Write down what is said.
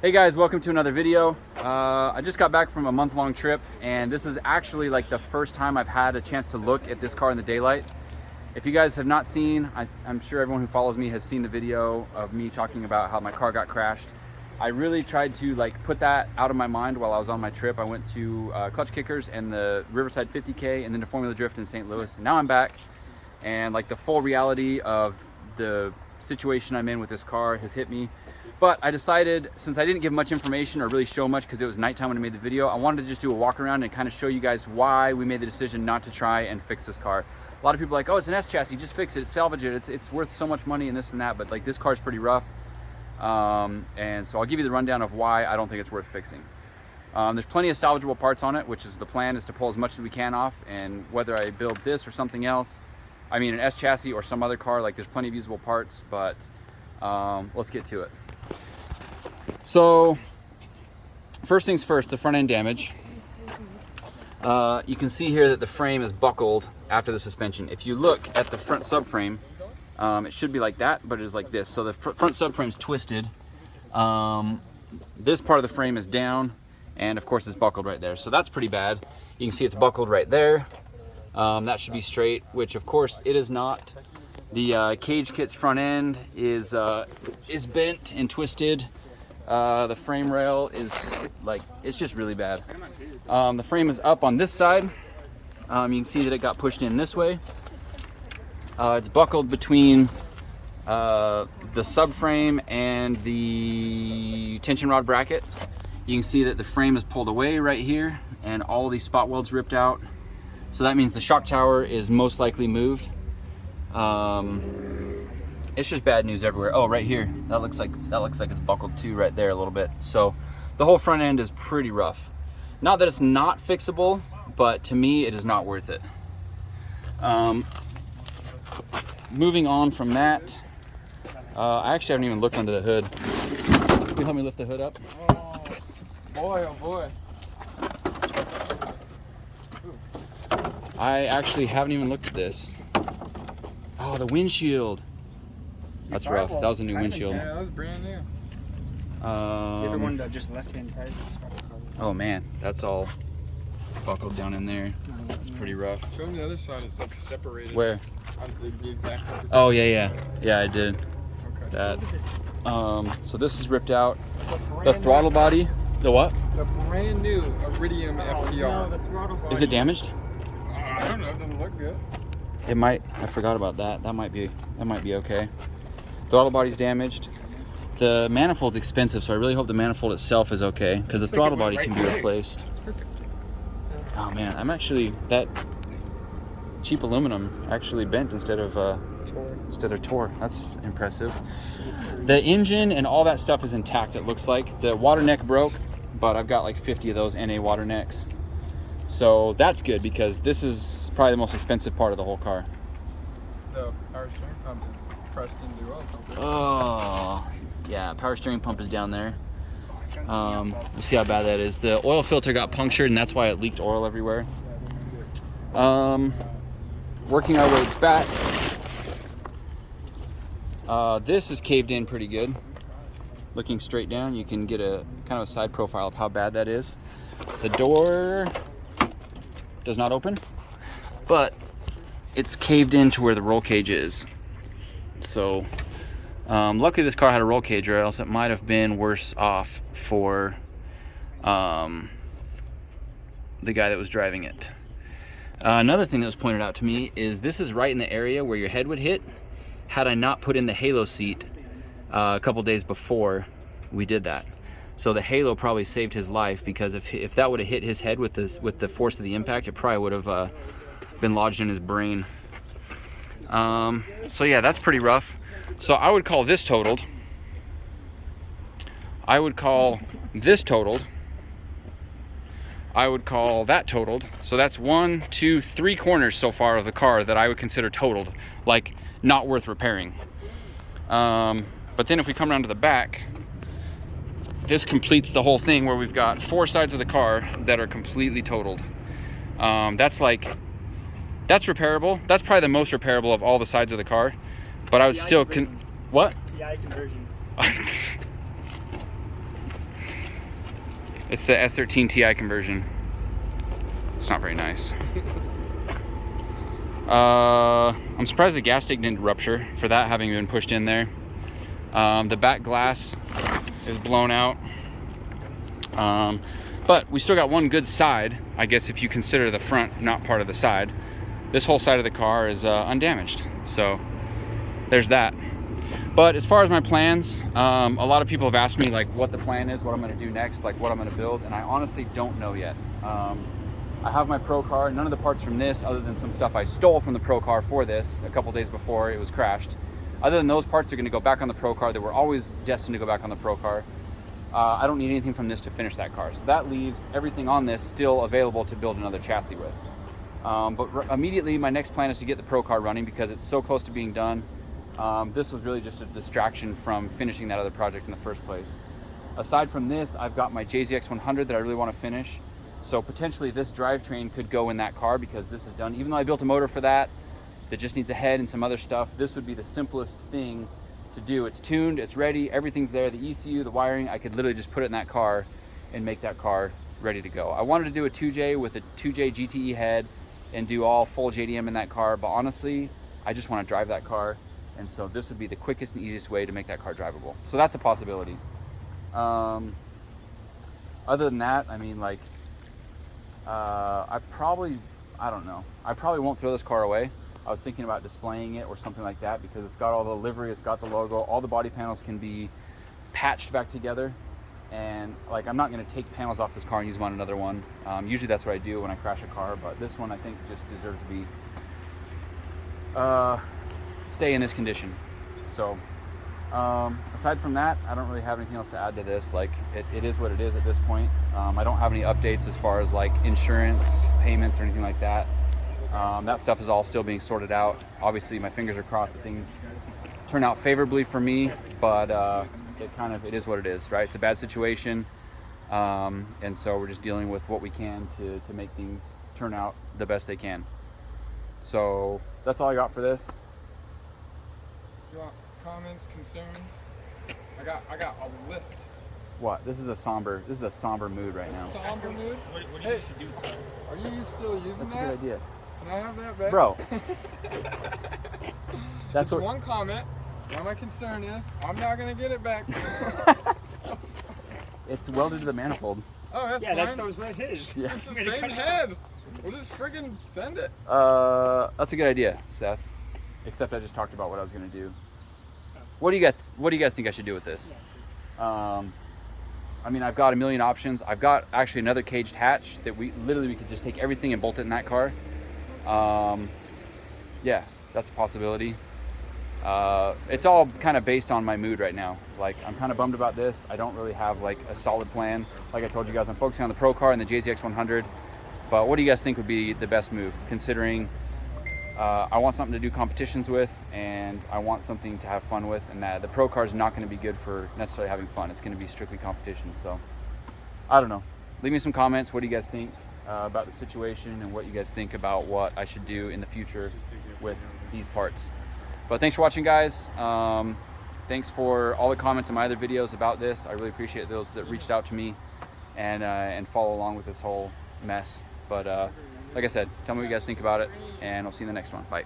Hey guys, welcome to another video. I just got back from a month-long trip, and this is actually like the first time I've had a chance to look at this car in the daylight. If you guys have not seen, I'm sure everyone who follows me has seen the video of me talking about how my car got crashed. I really tried to put that out of my mind while I was on my trip. I went to Clutch Kickers and the Riverside 50K and then to Formula Drift in St. Louis. And now I'm back, and the full reality of the situation I'm in with this car has hit me. But I decided, since I didn't give much information or really show much because it was nighttime when I made the video, I wanted to just do a walk around and kind of show you guys why we made the decision not to try and fix this car. A lot of people are like, oh, it's an S chassis, just fix it, salvage it, it's worth so much money and this and that, but this car is pretty rough. And so I'll give you the rundown of why I don't think it's worth fixing. There's plenty of salvageable parts on it, which is the plan, is to pull as much as we can off, and whether I build this or something else, I mean an S chassis or some other car, there's plenty of usable parts, but let's get to it. So first things first, the front end damage. You can see here that the frame is buckled after the suspension. If you look at the front subframe, it should be like that, but it is like this. So the front subframe is twisted. This part of the frame is down, and of course it's buckled right there. So that's pretty bad. You can see it's buckled right there. That should be straight, which of course it is not. The cage kit's front end is bent and twisted. The frame rail is it's just really bad. The frame is up on this side. You can see that it got pushed in this way. It's buckled between the subframe and the tension rod bracket. You can see that the frame is pulled away right here, and all of these spot welds ripped out. So that means the shock tower is most likely moved. It's just bad news everywhere. Oh, right here, that looks like it's buckled too right there a little bit. So the whole front end is pretty rough. Not that it's not fixable, but to me it is not worth it. Moving on from that, I actually haven't even looked under the hood. Can you help me lift the hood up? Oh boy, oh boy. I actually haven't even looked at this. Oh, the windshield. That's rough. That was a new windshield. Yeah, that was brand new. The other one that just left-hand tires. Oh man, that's all buckled down in there. That's pretty rough. Show them the other side. It's separated. Where? On the exact. Oh yeah, I did. Okay. That. So this is ripped out. The throttle body. The what? The brand new Iridium FTR. No, the throttle body. Is it damaged? I don't know. It doesn't look good. It might. I forgot about that. That might be okay. Throttle body's damaged. The manifold's expensive, so I really hope the manifold itself is okay, because the throttle body can be replaced. Oh man, that cheap aluminum actually bent instead of tore. That's impressive. The engine and all that stuff is intact, it looks like. The water neck broke, but I've got 50 of those NA water necks. So that's good, because this is probably the most expensive part of the whole car. The power steering pump is pressed into the oil pump. Oh, yeah, power steering pump is down there. You see how bad that is. The oil filter got punctured, and that's why it leaked oil everywhere. Working our way back. This is caved in pretty good. Looking straight down, you can get a kind of a side profile of how bad that is. The door does not open, but it's caved in to where the roll cage is. So luckily this car had a roll cage, or else it might have been worse off for the guy that was driving it. Another thing that was pointed out to me is this is right in the area where your head would hit had I not put in the halo seat a couple days before we did that. So the halo probably saved his life, because if that would have hit his head with the force of the impact, it probably would have been lodged in his brain. So yeah, that's pretty rough. So I would call this totaled. I would call this totaled. I would call that totaled. So that's 1, 2, 3 corners so far of the car that I would consider totaled, not worth repairing. But then if we come around to the back, this completes the whole thing, where we've got 4 sides of the car that are completely totaled. That's repairable. That's probably the most repairable of all the sides of the car. But I would still what? TI conversion. It's the S13 Ti conversion. It's not very nice. I'm surprised the gas tank didn't rupture for that having been pushed in there. The back glass is blown out. But we still got one good side, I guess, if you consider the front not part of the side. This whole side of the car is undamaged. So there's that. But as far as my plans, a lot of people have asked me like what the plan is, what I'm going to do next, like what I'm going to build, and I honestly don't know yet. I have my Pro car, none of the parts from this, other than some stuff I stole from the Pro car for this a couple days before it was crashed. Other than those parts are going to go back on the Pro car. They were always destined to go back on the Pro car. I don't need anything from this to finish that car. So that leaves everything on this still available to build another chassis with. But immediately my next plan is to get the Pro car running because it's so close to being done. This was really just a distraction from finishing that other project in the first place. Aside from this, I've got my JZX100 that I really want to finish. So potentially this drivetrain could go in that car because this is done. Even though I built a motor for that just needs a head and some other stuff, this would be the simplest thing to do. It's tuned, it's ready, everything's there, the ECU, the wiring, I could literally just put it in that car and make that car ready to go. I wanted to do a 2J with a 2J GTE head and do all full JDM in that car, but honestly, I just want to drive that car, and so this would be the quickest and easiest way to make that car drivable. So that's a possibility. Other than that, I mean, like, I don't know. I probably won't throw this car away. I was thinking about displaying it or something like that because it's got all the livery, it's got the logo, all the body panels can be patched back together. And like, I'm not going to take panels off this car and use them on another one. Usually that's what I do when I crash a car, but this one I think just deserves to be stay in this condition. So aside from that, I don't really have anything else to add to this. Like, it is what it is at this point. I don't have any updates as far as like insurance payments or anything like that. That stuff is all still being sorted out. Obviously my fingers are crossed that things turn out favorably for me, but it is what it is, right? It's a bad situation, and so we're just dealing with what we can to make things turn out the best they can. So that's all I got for this. You want comments, concerns? I got a list. What? This is a somber mood right now. Somber mood? What do you used to do? Are you still using That's that? a good idea. Can I have that back? Bro. That's Just one comment. Now my concern is, I'm not gonna get it back. It's welded to the manifold. Oh, that's Yeah, fine. that's what it is. Yeah. It's the same head. We'll just friggin' send it. That's a good idea, Seth. Except I just talked about what I was gonna do. What do you guys think I should do with this? I mean, I've got a million options. I've got actually another caged hatch that we could just take everything and bolt it in that car. Yeah, that's a possibility. It's all kind of based on my mood right now. Like, I'm kind of bummed about this. I don't really have like a solid plan. Like I told you guys, I'm focusing on the Pro car and the JZX100. But what do you guys think would be the best move, considering I want something to do competitions with, and I want something to have fun with, and that the Pro car is not going to be good for necessarily having fun. It's going to be strictly competition. So I don't know. Leave me some comments. What do you guys think about the situation, and what you guys think about what I should do in the future with these parts. But thanks for watching, guys. Thanks for all the comments in my other videos about this. I really appreciate those that reached out to me and follow along with this whole mess. But like I said, tell me what you guys think about it, and I'll see you in the next one. Bye.